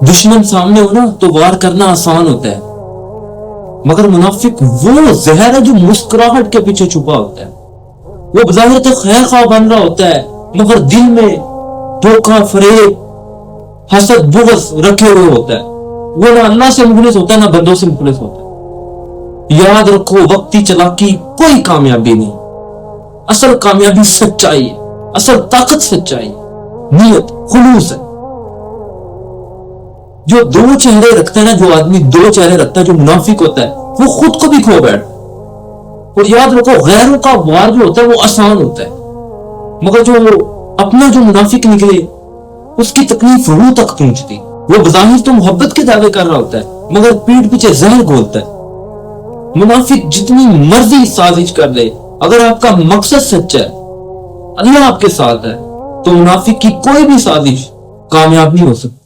دشمن سامنے ہو نا تو وار کرنا آسان ہوتا ہے، مگر منافق وہ زہر ہے جو مسکراہٹ کے پیچھے چھپا ہوتا ہے. وہ بظاہر تو خیر خواہ بن رہا ہوتا ہے مگر دل میں دھوکہ، فریب، حسد، بغض رکھے ہوئے ہوتا ہے. وہ نہ اللہ سے مخلص ہوتا ہے نہ بندوں سے مخلص ہوتا ہے. یاد رکھو، وقتی چلاکی کوئی کامیابی نہیں. اصل کامیابی سچائی ہے، اصل طاقت سچائی ہے، نیت، خلوص ہے. جو دو چہرے رکھتا ہے نا، جو آدمی دو چہرے رکھتا ہے، جو منافق ہوتا ہے، وہ خود کو بھی کھو بیٹھ. اور یاد رکھو، غیروں کا وار جو ہوتا ہے وہ آسان ہوتا ہے، مگر جو اپنا جو منافق نکلے اس کی تکلیف روح تک پہنچتی. وہ بظاہر تو محبت کے دعوے کر رہا ہوتا ہے مگر پیٹھ پیچھے زہر گھولتا ہے. منافق جتنی مرضی سازش کر لے، اگر آپ کا مقصد سچا ہے، اللہ آپ کے ساتھ ہے، تو منافق کی کوئی بھی سازش کامیاب نہیں ہو سکتی.